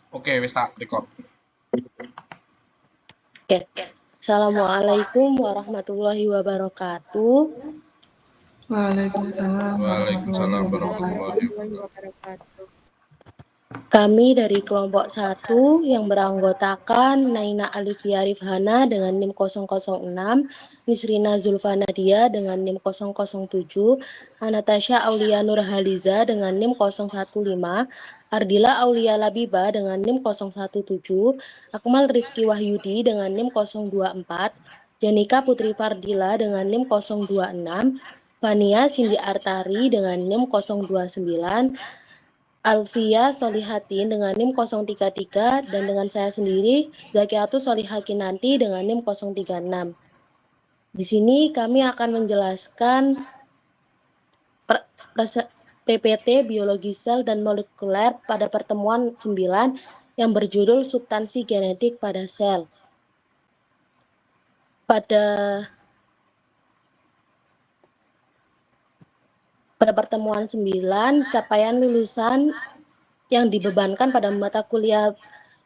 Oke, wis tak record. Oke. Assalamualaikum warahmatullahi wabarakatuh. Waalaikumsalam Waalaikumsalam warahmatullahi warahmatullahi wabarakatuh. Kami dari kelompok 1 yang beranggotakan Naina Alifia Rifhana dengan NIM 006, Nisrina Zulfa Nadia dengan NIM 007, Anatasha Aulia Nurhaliza dengan NIM 015, Ardila Aulia Labiba dengan NIM 017, Akmal Rizky Wahyudi dengan NIM 024, Janika Putri Fardila dengan NIM 026, Fania Cindy Artari dengan NIM 029, Alfia Solihatin dengan NIM 033 dan dengan saya sendiri Zakiatus Solihakinanti dengan NIM 036. Di sini kami akan menjelaskan PPT Biologi Sel dan Molekuler pada pertemuan 9 yang berjudul Substansi Genetik pada Sel. Pada pertemuan 9, capaian lulusan yang dibebankan pada mata kuliah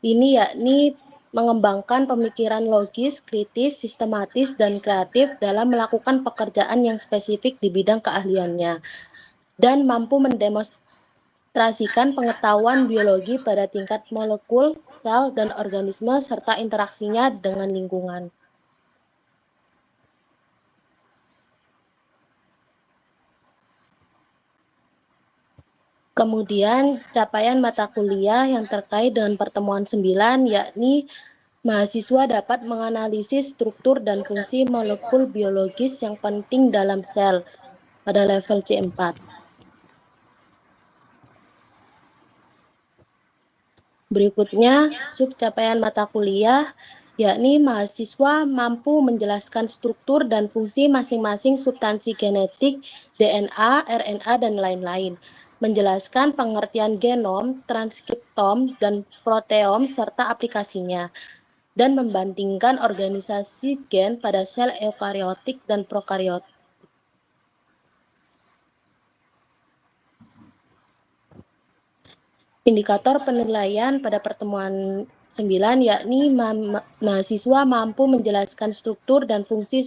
ini yakni mengembangkan pemikiran logis, kritis, sistematis, dan kreatif dalam melakukan pekerjaan yang spesifik di bidang keahliannya, dan mampu mendemonstrasikan pengetahuan biologi pada tingkat molekul, sel, dan organisme, serta interaksinya dengan lingkungan. Kemudian, capaian mata kuliah yang terkait dengan pertemuan 9, yakni mahasiswa dapat menganalisis struktur dan fungsi molekul biologis yang penting dalam sel pada level C4. Berikutnya, subcapaian mata kuliah, yakni mahasiswa mampu menjelaskan struktur dan fungsi masing-masing substansi genetik, DNA, RNA, dan lain-lain, menjelaskan pengertian genom, transkriptom, dan proteom, serta aplikasinya, dan membandingkan organisasi gen pada sel eukariotik dan prokariotik. Indikator penilaian pada pertemuan 9 yakni mahasiswa mampu menjelaskan struktur dan fungsi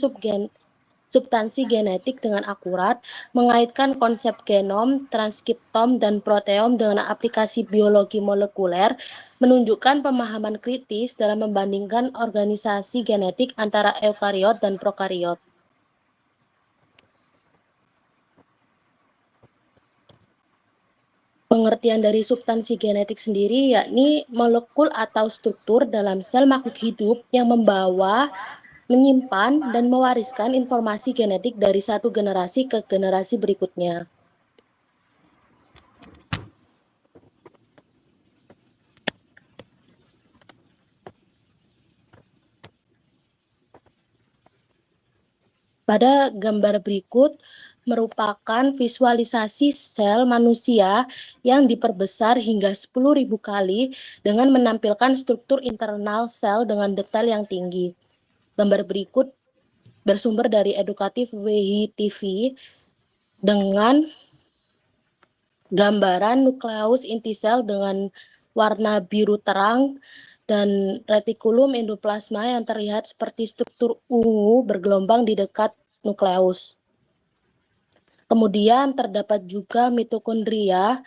substansi genetik dengan akurat, mengaitkan konsep genom, transkriptom, dan proteom dengan aplikasi biologi molekuler, menunjukkan pemahaman kritis dalam membandingkan organisasi genetik antara eukariot dan prokariot. Pengertian dari substansi genetik sendiri yakni molekul atau struktur dalam sel makhluk hidup yang membawa, menyimpan, dan mewariskan informasi genetik dari satu generasi ke generasi berikutnya. Pada gambar berikut merupakan visualisasi sel manusia yang diperbesar hingga 10.000 kali dengan menampilkan struktur internal sel dengan detail yang tinggi. Gambar berikut bersumber dari Edukatif WHI TV dengan gambaran nukleus inti sel dengan warna biru terang dan retikulum endoplasma yang terlihat seperti struktur ungu bergelombang di dekat nukleus. Kemudian terdapat juga mitokondria,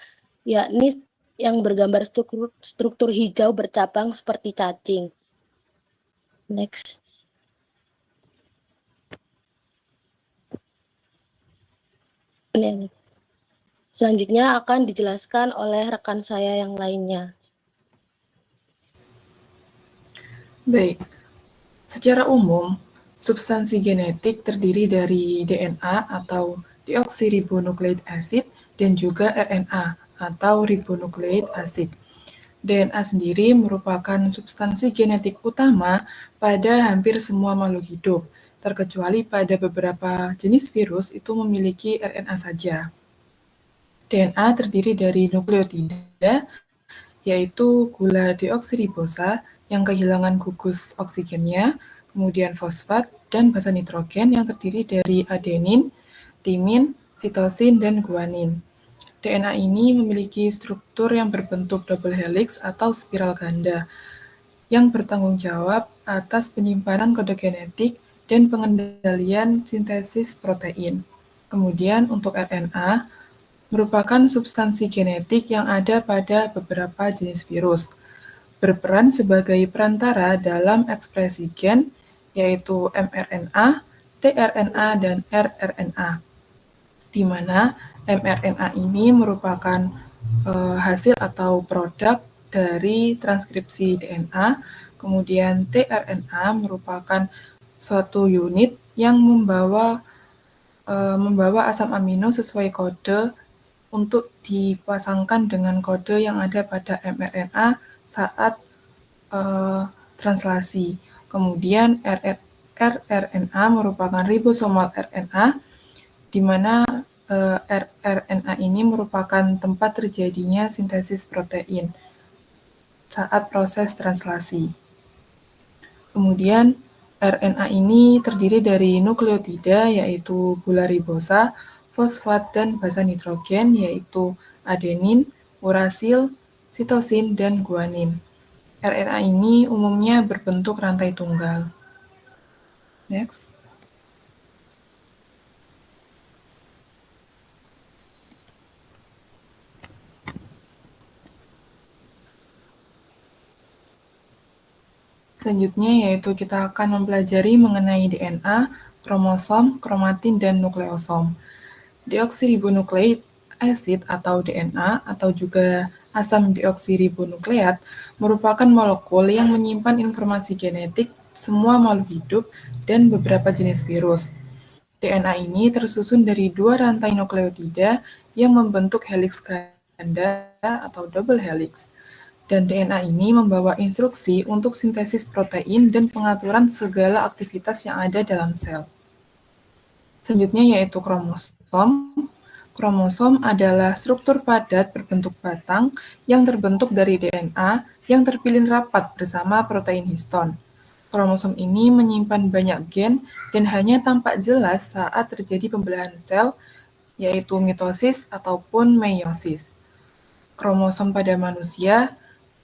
yakni yang bergambar struktur hijau bercabang seperti cacing. Next. Ini. Selanjutnya akan dijelaskan oleh rekan saya yang lainnya. Baik, secara umum, substansi genetik terdiri dari DNA atau deoksiribonukleik acid dan juga RNA atau ribonukleik acid. DNA sendiri merupakan substansi genetik utama pada hampir semua makhluk hidup, terkecuali pada beberapa jenis virus itu memiliki RNA saja. DNA terdiri dari nukleotida, yaitu gula deoksiribosa yang kehilangan gugus oksigennya, kemudian fosfat, dan basa nitrogen yang terdiri dari adenin, timin, sitosin, dan guanin. DNA ini memiliki struktur yang berbentuk double helix atau spiral ganda, yang bertanggung jawab atas penyimpanan kode genetik dan pengendalian sintesis protein. Kemudian untuk RNA, merupakan substansi genetik yang ada pada beberapa jenis virus, berperan sebagai perantara dalam ekspresi gen, yaitu mRNA, tRNA, dan rRNA, di mana mRNA ini merupakan hasil atau produk dari transkripsi DNA, kemudian tRNA merupakan suatu unit yang membawa asam amino sesuai kode untuk dipasangkan dengan kode yang ada pada mRNA saat translasi. Kemudian rRNA merupakan ribosomal RNA, di mana rRNA ini merupakan tempat terjadinya sintesis protein saat proses translasi. Kemudian RNA ini terdiri dari nukleotida, yaitu gula ribosa, fosfat, dan basa nitrogen, yaitu adenin, urasil, sitosin, dan guanin. RNA ini umumnya berbentuk rantai tunggal. Next. Selanjutnya yaitu kita akan mempelajari mengenai DNA, kromosom, kromatin, dan nukleosom. Deoksiribonukleik acid atau DNA atau juga asam deoksiribonukleat merupakan molekul yang menyimpan informasi genetik semua makhluk hidup dan beberapa jenis virus. DNA ini tersusun dari dua rantai nukleotida yang membentuk heliks ganda atau double helix. Dan DNA ini membawa instruksi untuk sintesis protein dan pengaturan segala aktivitas yang ada dalam sel. Selanjutnya yaitu kromosom. Kromosom adalah struktur padat berbentuk batang yang terbentuk dari DNA yang terpilih rapat bersama protein histon. Kromosom ini menyimpan banyak gen dan hanya tampak jelas saat terjadi pembelahan sel, yaitu mitosis ataupun meiosis. Kromosom pada manusia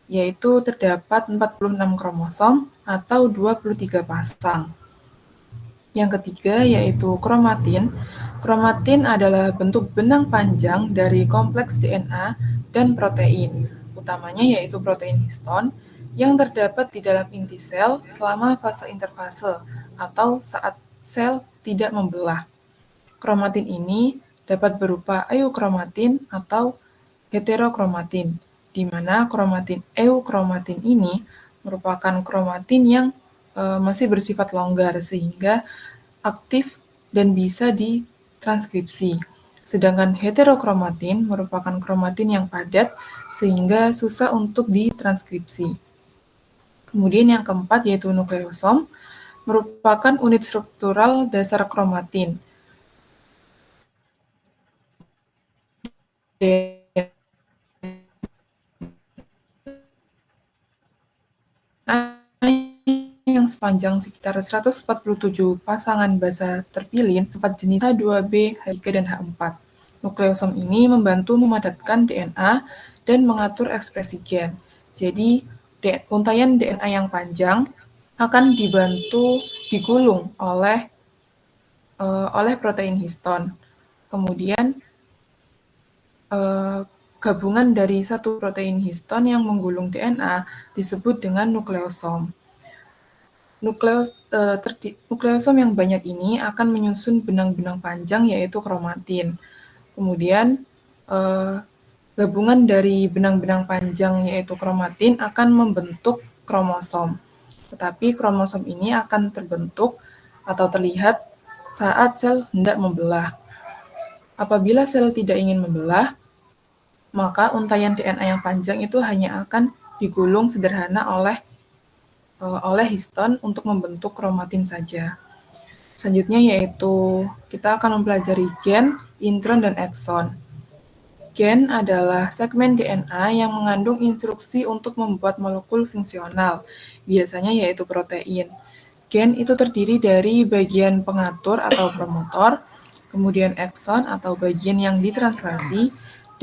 yaitu terdapat 46 kromosom atau 23 pasang. Yang ketiga yaitu kromatin. Kromatin adalah bentuk benang panjang dari kompleks DNA dan protein, utamanya yaitu protein histon, yang terdapat di dalam inti sel selama fase interfase atau saat sel tidak membelah. Kromatin ini dapat berupa eukromatin atau heterokromatin, di mana kromatin eukromatin ini merupakan kromatin yang masih bersifat longgar sehingga aktif dan bisa ditranskripsi. Sedangkan heterokromatin merupakan kromatin yang padat sehingga susah untuk ditranskripsi. Kemudian yang keempat yaitu nukleosom, merupakan unit struktural dasar kromatin. Yang sepanjang sekitar 147 pasangan basa terpilih, 4 jenis H2B, H3, dan H4. Nukleosom ini membantu memadatkan DNA dan mengatur ekspresi gen. Jadi, untaian DNA yang panjang akan dibantu digulung oleh protein histon. Kemudian, gabungan dari satu protein histon yang menggulung DNA disebut dengan nukleosom. Nukleosom yang banyak ini akan menyusun benang-benang panjang yaitu kromatin. Kemudian gabungan dari benang-benang panjang yaitu kromatin akan membentuk kromosom. Tetapi kromosom ini akan terbentuk atau terlihat saat sel hendak membelah. Apabila sel tidak ingin membelah, maka untaian DNA yang panjang itu hanya akan digulung sederhana oleh histon untuk membentuk kromatin saja. Selanjutnya yaitu kita akan mempelajari gen, intron, dan ekson. Gen adalah segmen DNA yang mengandung instruksi untuk membuat molekul fungsional, biasanya yaitu protein. Gen itu terdiri dari bagian pengatur atau promotor, kemudian ekson atau bagian yang ditranslasi,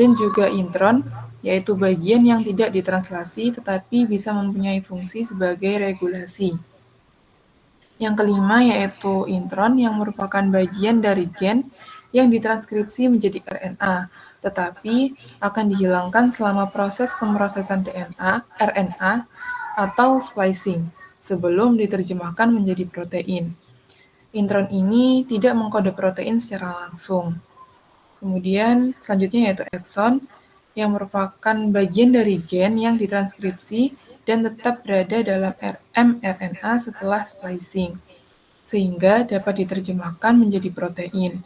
dan juga intron, yaitu bagian yang tidak ditranslasi tetapi bisa mempunyai fungsi sebagai regulasi. Yang kelima yaitu intron yang merupakan bagian dari gen yang ditranskripsi menjadi RNA, tetapi akan dihilangkan selama proses pemrosesan RNA atau splicing sebelum diterjemahkan menjadi protein. Intron ini tidak mengkode protein secara langsung. Kemudian selanjutnya yaitu ekson yang merupakan bagian dari gen yang ditranskripsi dan tetap berada dalam mRNA setelah splicing, sehingga dapat diterjemahkan menjadi protein.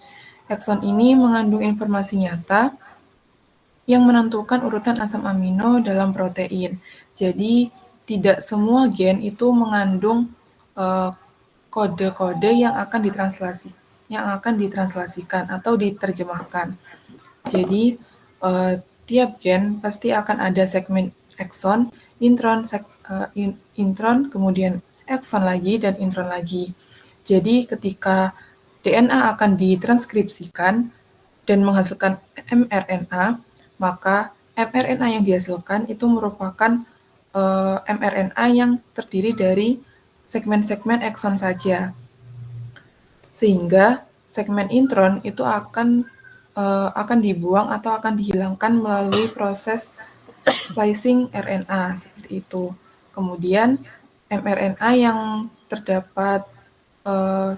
Ekson ini mengandung informasi nyata yang menentukan urutan asam amino dalam protein. Jadi, tidak semua gen itu mengandung kode-kode yang akan ditranslasikan atau diterjemahkan. Jadi, tiap gen pasti akan ada segmen ekson, intron, kemudian ekson lagi, dan intron lagi. Jadi, ketika DNA akan ditranskripsikan dan menghasilkan mRNA, maka mRNA yang dihasilkan itu merupakan mRNA yang terdiri dari segmen-segmen ekson saja. Sehingga segmen intron itu akan dibuang atau akan dihilangkan melalui proses splicing RNA seperti itu. Kemudian mRNA yang terdapat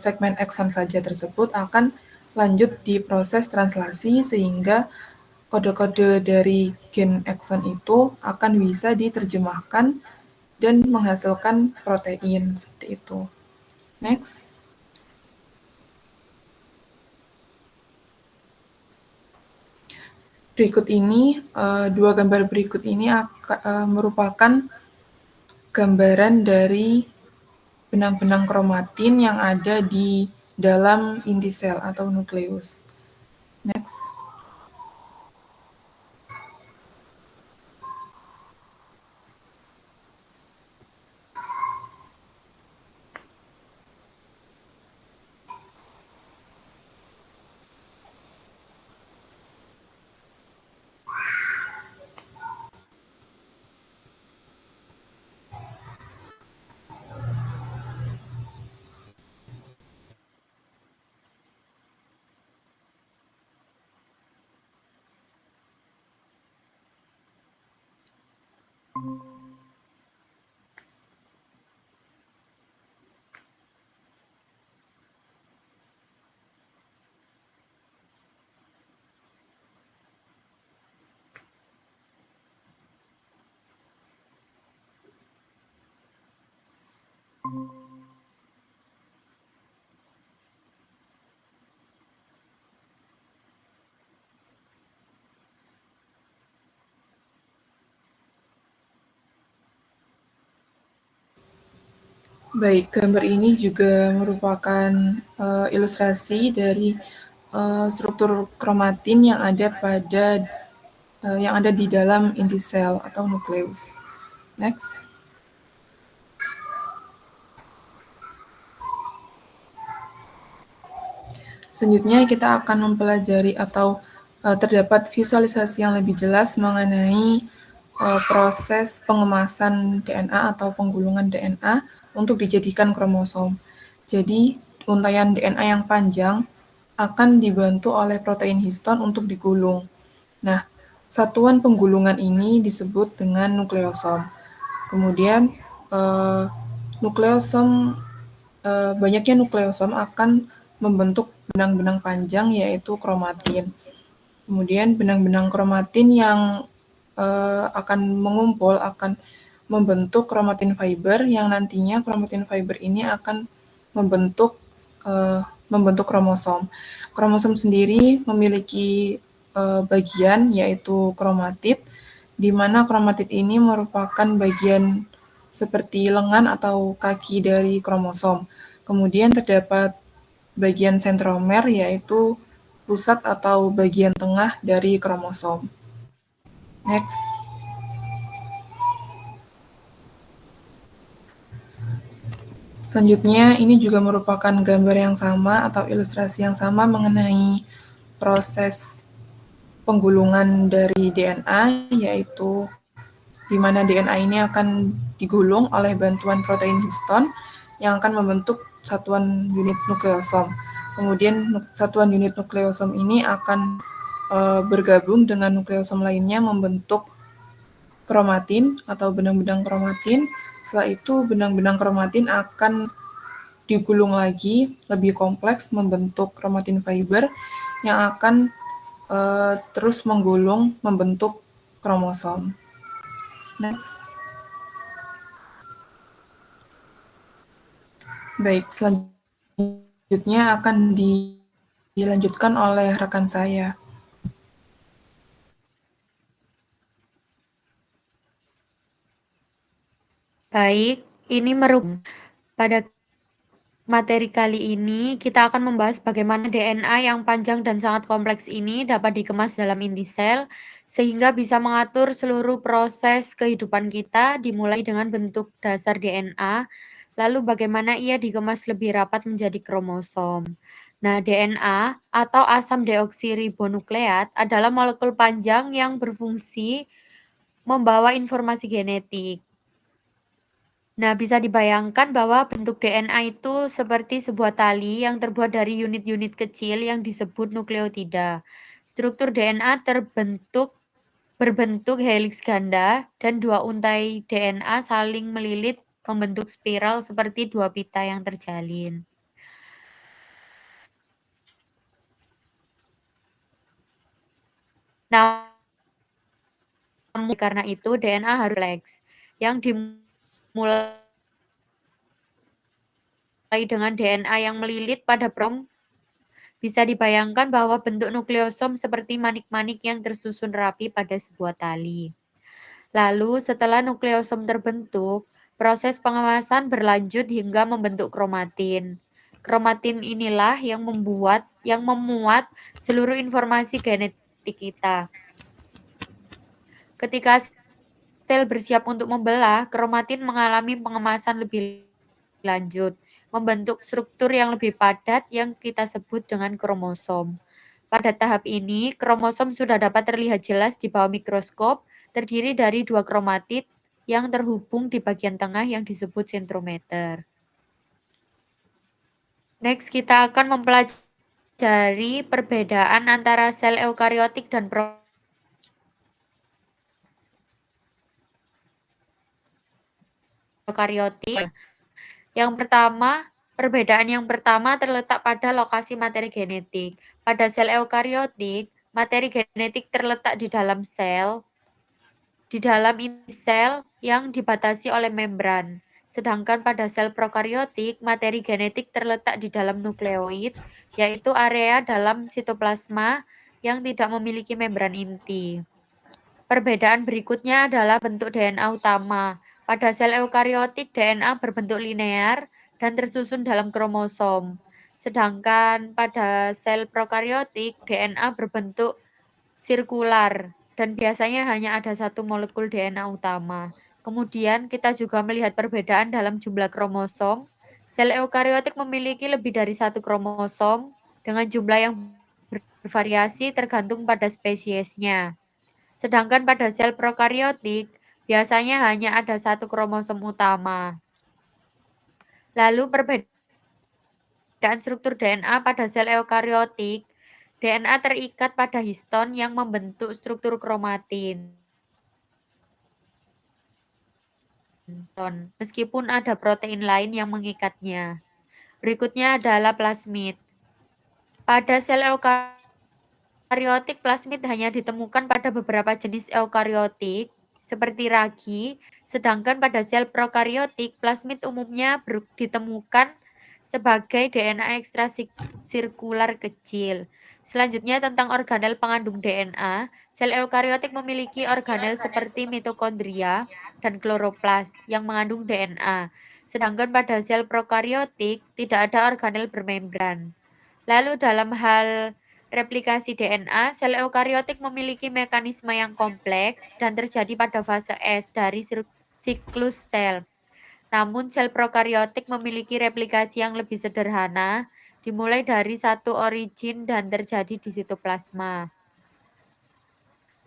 segmen ekson saja tersebut akan lanjut di proses translasi sehingga kode-kode dari gen ekson itu akan bisa diterjemahkan dan menghasilkan protein seperti itu. Next. Dua gambar berikut ini merupakan gambaran dari benang-benang kromatin yang ada di dalam inti sel atau nukleus. Next. Baik, gambar ini juga merupakan ilustrasi dari struktur kromatin yang ada di dalam inti sel atau nukleus. Next. Selanjutnya kita akan mempelajari atau terdapat visualisasi yang lebih jelas mengenai proses pengemasan DNA atau penggulungan DNA untuk dijadikan kromosom. Jadi, untaian DNA yang panjang akan dibantu oleh protein histon untuk digulung. Nah, satuan penggulungan ini disebut dengan nukleosom. Kemudian, banyaknya nukleosom akan membentuk benang-benang panjang yaitu kromatin. Kemudian benang-benang kromatin yang akan mengumpul akan membentuk kromatin fiber yang nantinya kromatin fiber ini akan membentuk kromosom. Kromosom sendiri memiliki bagian yaitu kromatid, di mana kromatid ini merupakan bagian seperti lengan atau kaki dari kromosom. Kemudian terdapat bagian sentromer yaitu pusat atau bagian tengah dari kromosom. Next. Selanjutnya, ini juga merupakan gambar yang sama atau ilustrasi yang sama mengenai proses penggulungan dari DNA, yaitu di mana DNA ini akan digulung oleh bantuan protein histon yang akan membentuk satuan unit nukleosom. Kemudian satuan unit nukleosom ini akan bergabung dengan nukleosom lainnya membentuk kromatin atau benang-benang kromatin. Setelah itu benang-benang kromatin akan digulung lagi lebih kompleks membentuk kromatin fiber yang akan terus menggulung membentuk kromosom. Next. Baik, selanjutnya akan dilanjutkan oleh rekan saya. Baik, ini pada materi kali ini kita akan membahas bagaimana DNA yang panjang dan sangat kompleks ini dapat dikemas dalam inti sel sehingga bisa mengatur seluruh proses kehidupan kita dimulai dengan bentuk dasar DNA, lalu bagaimana ia dikemas lebih rapat menjadi kromosom. Nah, DNA atau asam deoksiribonukleat adalah molekul panjang yang berfungsi membawa informasi genetik. Nah, bisa dibayangkan bahwa bentuk DNA itu seperti sebuah tali yang terbuat dari unit-unit kecil yang disebut nukleotida. Struktur DNA berbentuk heliks ganda dan dua untai DNA saling melilit membentuk spiral seperti dua pita yang terjalin. Namun karena itu DNA harus kompleks yang dimulai dengan DNA yang melilit pada bisa dibayangkan bahwa bentuk nukleosom seperti manik-manik yang tersusun rapi pada sebuah tali. Lalu setelah nukleosom terbentuk, proses pengemasan berlanjut hingga membentuk kromatin. Kromatin inilah yang memuat seluruh informasi genetik kita. Ketika sel bersiap untuk membelah, kromatin mengalami pengemasan lebih lanjut, membentuk struktur yang lebih padat yang kita sebut dengan kromosom. Pada tahap ini, kromosom sudah dapat terlihat jelas di bawah mikroskop, terdiri dari dua kromatid yang terhubung di bagian tengah yang disebut sentrometer. Next, kita akan mempelajari perbedaan antara sel eukariotik dan prokariotik. Perbedaan yang pertama terletak pada lokasi materi genetik. Pada sel eukariotik, materi genetik terletak di dalam inti sel yang dibatasi oleh membran. Sedangkan pada sel prokariotik, materi genetik terletak di dalam nukleoid, yaitu area dalam sitoplasma yang tidak memiliki membran inti. Perbedaan berikutnya adalah bentuk DNA utama. Pada sel eukariotik, DNA berbentuk linear dan tersusun dalam kromosom. Sedangkan pada sel prokariotik, DNA berbentuk sirkular dan biasanya hanya ada satu molekul DNA utama. Kemudian kita juga melihat perbedaan dalam jumlah kromosom. Sel eukariotik memiliki lebih dari satu kromosom dengan jumlah yang bervariasi tergantung pada spesiesnya. Sedangkan pada sel prokariotik, biasanya hanya ada satu kromosom utama. Lalu perbedaan struktur DNA pada sel eukariotik, DNA terikat pada histon yang membentuk struktur kromatin. Meskipun ada protein lain yang mengikatnya. Berikutnya adalah plasmid. Pada sel eukariotik, plasmid hanya ditemukan pada beberapa jenis eukariotik, seperti ragi, sedangkan pada sel prokariotik, plasmid umumnya ditemukan sebagai DNA ekstrasirkular kecil. Selanjutnya tentang organel pengandung DNA, sel eukariotik memiliki organel seperti mitokondria dan kloroplas yang mengandung DNA, sedangkan pada sel prokariotik tidak ada organel bermembran. Lalu dalam hal replikasi DNA, sel eukariotik memiliki mekanisme yang kompleks dan terjadi pada fase S dari siklus sel. Namun sel prokariotik memiliki replikasi yang lebih sederhana, dimulai dari satu origin dan terjadi di sitoplasma.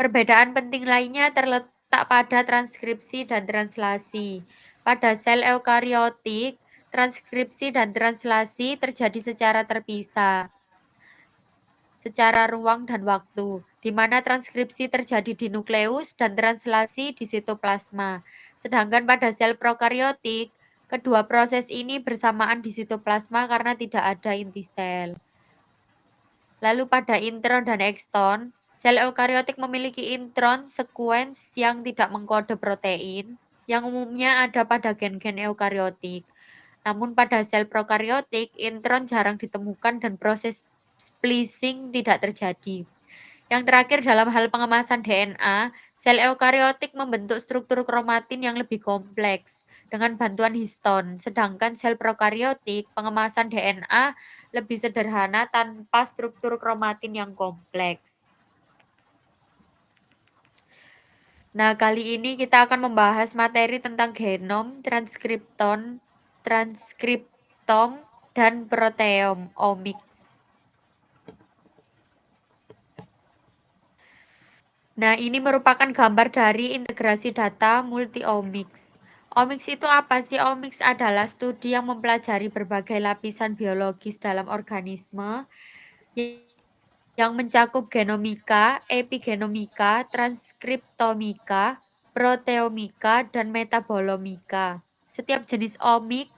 Perbedaan penting lainnya terletak pada transkripsi dan translasi. Pada sel eukariotik, transkripsi dan translasi terjadi secara terpisah, secara ruang dan waktu, di mana transkripsi terjadi di nukleus dan translasi di sitoplasma. Sedangkan pada sel prokariotik, kedua proses ini bersamaan di sitoplasma karena tidak ada inti sel. Lalu pada intron dan ekston, sel eukariotik memiliki intron sekuens yang tidak mengkode protein, yang umumnya ada pada gen-gen eukariotik. Namun pada sel prokariotik, intron jarang ditemukan dan proses splicing tidak terjadi. Yang terakhir dalam hal pengemasan DNA, sel eukariotik membentuk struktur kromatin yang lebih kompleks dengan bantuan histon, sedangkan sel prokariotik pengemasan DNA lebih sederhana tanpa struktur kromatin yang kompleks. Nah, kali ini kita akan membahas materi tentang genom, transkripton, transkriptom, dan proteom, omics. Nah, ini merupakan gambar dari integrasi data multi-omics. Omics itu apa sih? Omics adalah studi yang mempelajari berbagai lapisan biologis dalam organisme yang mencakup genomika, epigenomika, transkriptomika, proteomika, dan metabolomika. Setiap jenis omik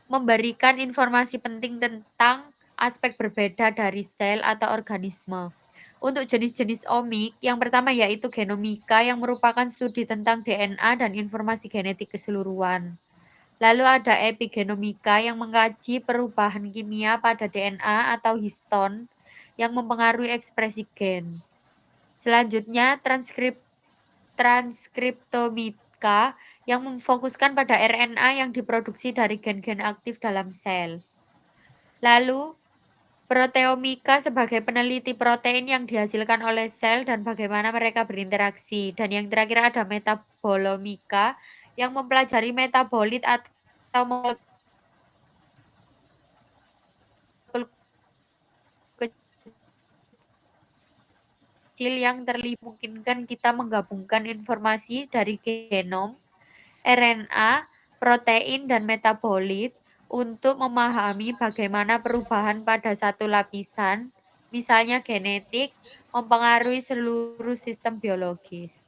memberikan informasi penting tentang aspek berbeda dari sel atau organisme. Untuk jenis-jenis omik, yang pertama yaitu genomika yang merupakan studi tentang DNA dan informasi genetik keseluruhan. Lalu ada epigenomika yang mengkaji perubahan kimia pada DNA atau histon yang mempengaruhi ekspresi gen. Selanjutnya transkriptomika yang memfokuskan pada RNA yang diproduksi dari gen-gen aktif dalam sel. Lalu proteomika sebagai peneliti protein yang dihasilkan oleh sel dan bagaimana mereka berinteraksi. Dan yang terakhir ada metabolomika yang mempelajari metabolit atau molekul kecil yang memungkinkan kita menggabungkan informasi dari genom, RNA, protein, dan metabolit untuk memahami bagaimana perubahan pada satu lapisan, misalnya genetik, mempengaruhi seluruh sistem biologis.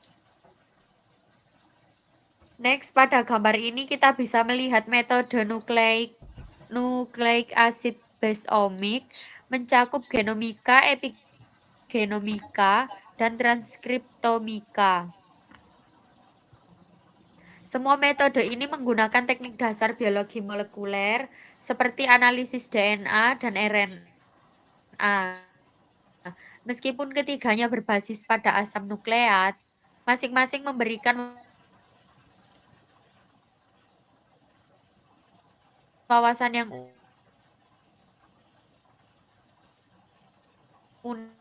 Next, pada gambar ini kita bisa melihat metode nucleic acid based omic mencakup genomika, epigenomika, dan transkriptomika. Semua metode ini menggunakan teknik dasar biologi molekuler seperti analisis DNA dan RNA. Meskipun ketiganya berbasis pada asam nukleat, masing-masing memberikan wawasan yang unik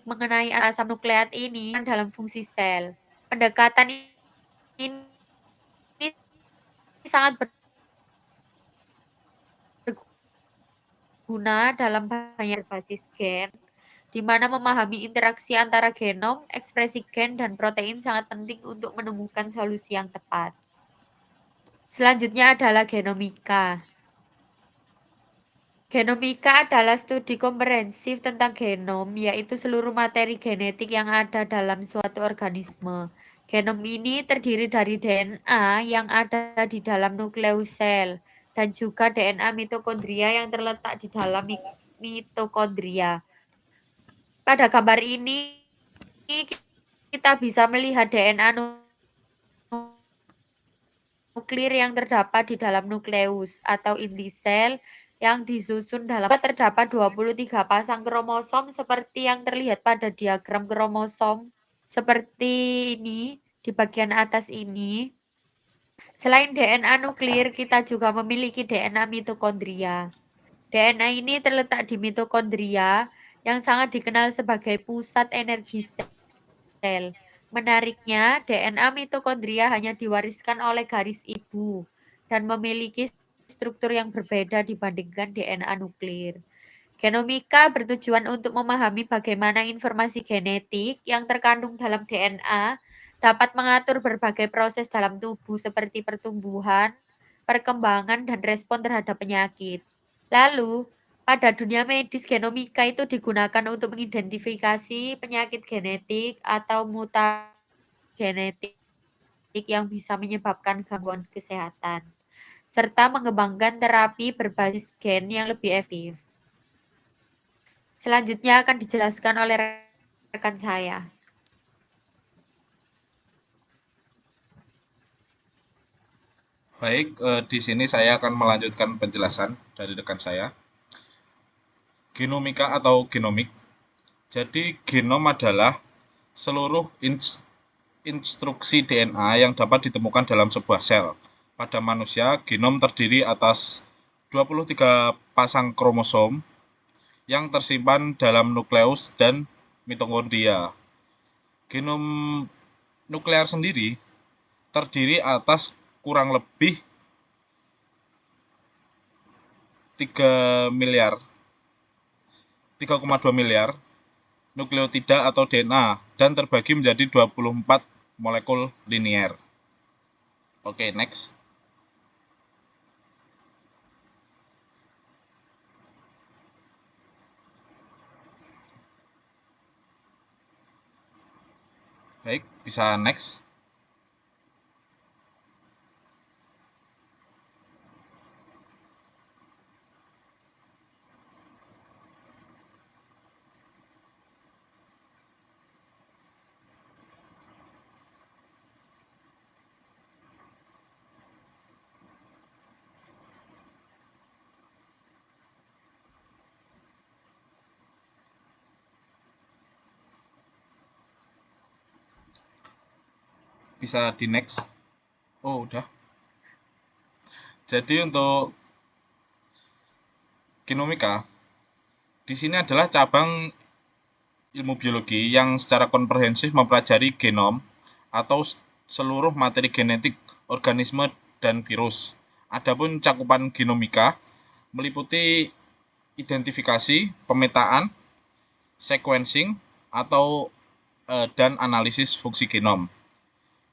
mengenai asam nukleat ini dalam fungsi sel. Pendekatan ini sangat berguna dalam banyak basis gen, di mana memahami interaksi antara genom, ekspresi gen, dan protein sangat penting untuk menemukan solusi yang tepat. Selanjutnya adalah genomika. Genomika adalah studi komprehensif tentang genom, yaitu seluruh materi genetik yang ada dalam suatu organisme. Genom ini terdiri dari DNA yang ada di dalam nukleus sel, dan juga DNA mitokondria yang terletak di dalam mitokondria. Pada gambar ini, kita bisa melihat DNA nuklir yang terdapat di dalam nukleus atau inti sel yang disusun dalam terdapat 23 pasang kromosom seperti yang terlihat pada diagram kromosom seperti ini di bagian atas ini. Selain DNA nuklir, kita juga memiliki DNA mitokondria. DNA ini terletak di mitokondria yang sangat dikenal sebagai pusat energi sel. Menariknya, DNA mitokondria hanya diwariskan oleh garis ibu dan memiliki struktur yang berbeda dibandingkan DNA nuklir. Genomika bertujuan untuk memahami bagaimana informasi genetik yang terkandung dalam DNA dapat mengatur berbagai proses dalam tubuh seperti pertumbuhan, perkembangan, dan respon terhadap penyakit. Lalu, pada dunia medis, genomika itu digunakan untuk mengidentifikasi penyakit genetik atau mutasi genetik yang bisa menyebabkan gangguan kesehatan, serta mengembangkan terapi berbasis gen yang lebih efektif. Selanjutnya akan dijelaskan oleh rekan saya. Baik, di sini saya akan melanjutkan penjelasan dari rekan saya. Genomika atau genomik. Jadi, genom adalah seluruh instruksi DNA yang dapat ditemukan dalam sebuah sel. Pada manusia, genom terdiri atas 23 pasang kromosom yang tersimpan dalam nukleus dan mitokondria. Genom nuklear sendiri terdiri atas kurang lebih 3,2 miliar nukleotida atau DNA dan terbagi menjadi 24 molekul linier. Oke, next. Baik, bisa next. Bisa di next. Oh, udah. Jadi untuk genomika di sini adalah cabang ilmu biologi yang secara komprehensif mempelajari genom atau seluruh materi genetik organisme dan virus. Adapun cakupan genomika meliputi identifikasi, pemetaan, sequencing atau dan analisis fungsi genom.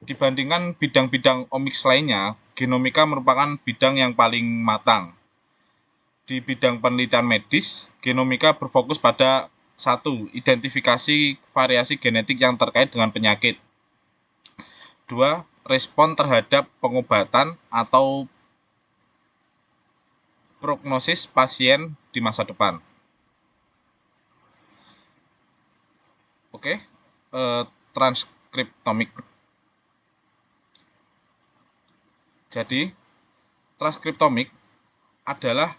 Dibandingkan bidang-bidang omics lainnya, genomika merupakan bidang yang paling matang. Di bidang penelitian medis, genomika berfokus pada 1. Identifikasi variasi genetik yang terkait dengan penyakit. 2. Respon terhadap pengobatan atau prognosis pasien di masa depan. Oke, transkriptomik. Jadi, transkriptomik adalah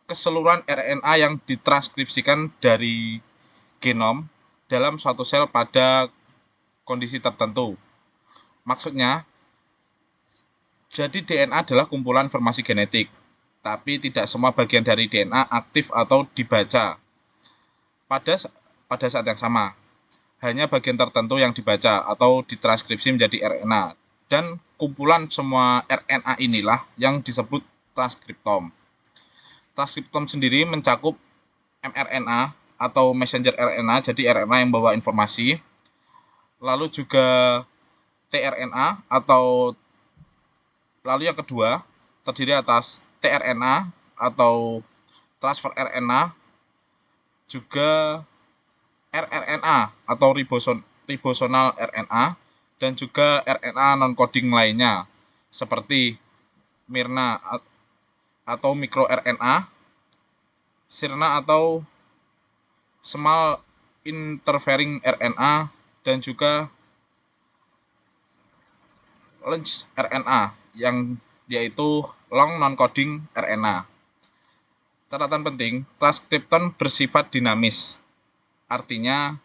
keseluruhan RNA yang ditranskripsikan dari genom dalam suatu sel pada kondisi tertentu. Maksudnya, jadi DNA adalah kumpulan informasi genetik, tapi tidak semua bagian dari DNA aktif atau dibaca pada saat yang sama. Hanya bagian tertentu yang dibaca atau ditranskripsi menjadi RNA, dan kumpulan semua RNA inilah yang disebut transkriptom. Transkriptom sendiri mencakup mRNA atau messenger RNA, jadi RNA yang membawa informasi. Lalu juga tRNA lalu yang kedua terdiri atas tRNA atau transfer RNA, juga rRNA atau ribosonal RNA, dan juga RNA non-coding lainnya seperti miRNA atau mikroRNA, sirna atau small interfering RNA, dan juga long RNA yang yaitu long non-coding RNA. Catatan penting, transkriptom bersifat dinamis. Artinya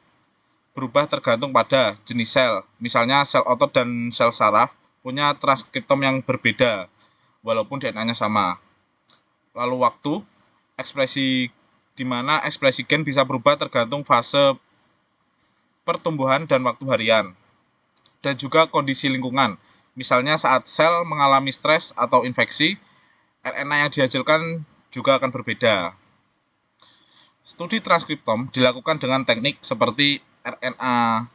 berubah tergantung pada jenis sel. Misalnya sel otot dan sel saraf punya transkriptom yang berbeda walaupun DNA-nya sama. Lalu waktu, di mana ekspresi gen bisa berubah tergantung fase pertumbuhan dan waktu harian. Dan juga kondisi lingkungan. Misalnya saat sel mengalami stres atau infeksi, RNA yang dihasilkan juga akan berbeda. Studi transkriptom dilakukan dengan teknik seperti RNA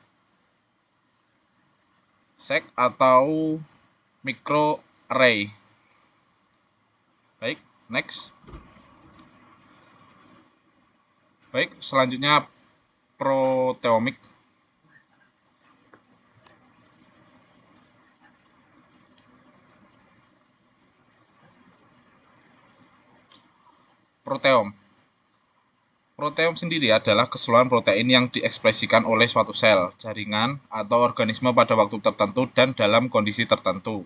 seq atau microarray. Baik, next. Baik, selanjutnya proteomik. Proteom. Proteom sendiri adalah keseluruhan protein yang diekspresikan oleh suatu sel, jaringan, atau organisme pada waktu tertentu dan dalam kondisi tertentu.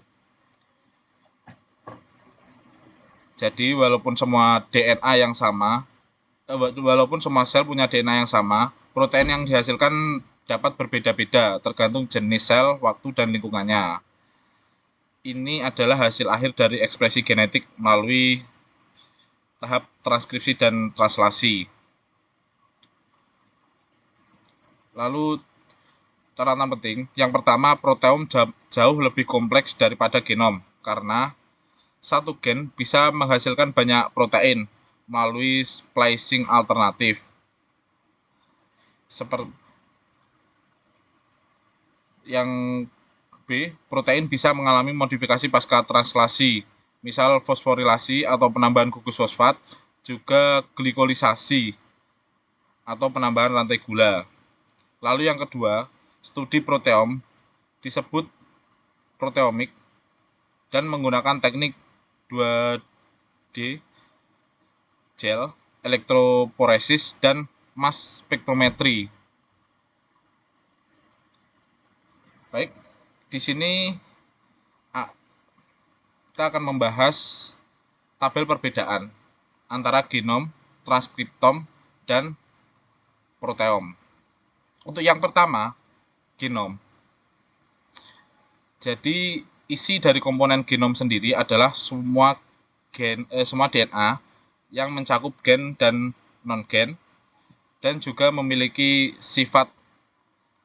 Jadi, walaupun semua DNA yang sama, walaupun semua sel punya DNA yang sama, protein yang dihasilkan dapat berbeda-beda tergantung jenis sel, waktu, dan lingkungannya. Ini adalah hasil akhir dari ekspresi genetik melalui tahap transkripsi dan translasi. Lalu, catatan penting, yang pertama, proteom jauh lebih kompleks daripada genom, karena satu gen bisa menghasilkan banyak protein melalui splicing alternatif. Seperti yang B, protein bisa mengalami modifikasi pasca translasi, misal fosforilasi atau penambahan gugus fosfat, juga glikolisasi atau penambahan rantai gula. Lalu yang kedua, studi proteom disebut proteomik dan menggunakan teknik 2D gel, elektroporesis, dan mass spektrometri. Baik, di sini kita akan membahas tabel perbedaan antara genom, transkriptom, dan proteom. Untuk yang pertama, genom. Jadi, isi dari komponen genom sendiri adalah semua DNA yang mencakup gen dan non-gen, dan juga memiliki sifat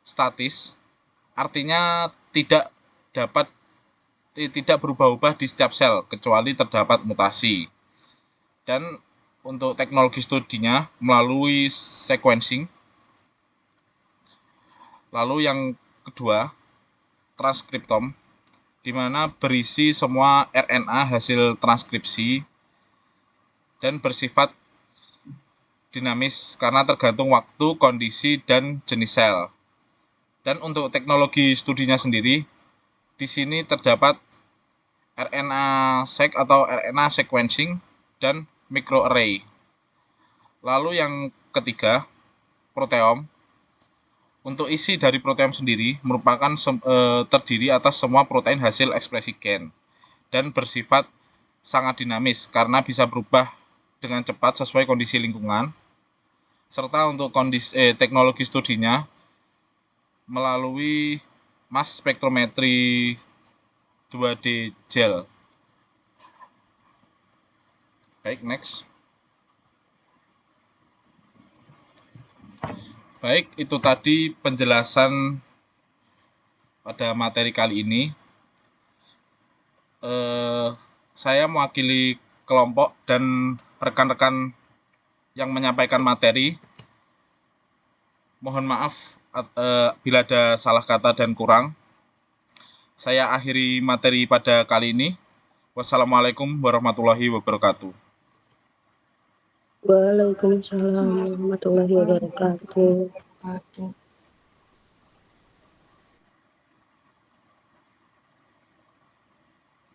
statis, artinya tidak berubah-ubah di setiap sel, kecuali terdapat mutasi. Dan untuk teknologi studinya melalui sequencing. Lalu yang kedua, transkriptom, di mana berisi semua RNA hasil transkripsi dan bersifat dinamis karena tergantung waktu, kondisi, dan jenis sel. Dan untuk teknologi studinya sendiri, di sini terdapat RNA seq atau RNA sequencing dan microarray. Lalu yang ketiga, proteom. Untuk isi dari proteom sendiri merupakan terdiri atas semua protein hasil ekspresi gen dan bersifat sangat dinamis karena bisa berubah dengan cepat sesuai kondisi lingkungan. Serta untuk teknologi studinya melalui mass spektrometri 2D gel. Baik, next. Baik, itu tadi penjelasan pada materi kali ini. Saya mewakili kelompok dan rekan-rekan yang menyampaikan materi. Mohon maaf bila ada salah kata dan kurang. Saya akhiri materi pada kali ini. Wassalamualaikum warahmatullahi wabarakatuh. Waalaikumsalam warahmatullahi wabarakatuh.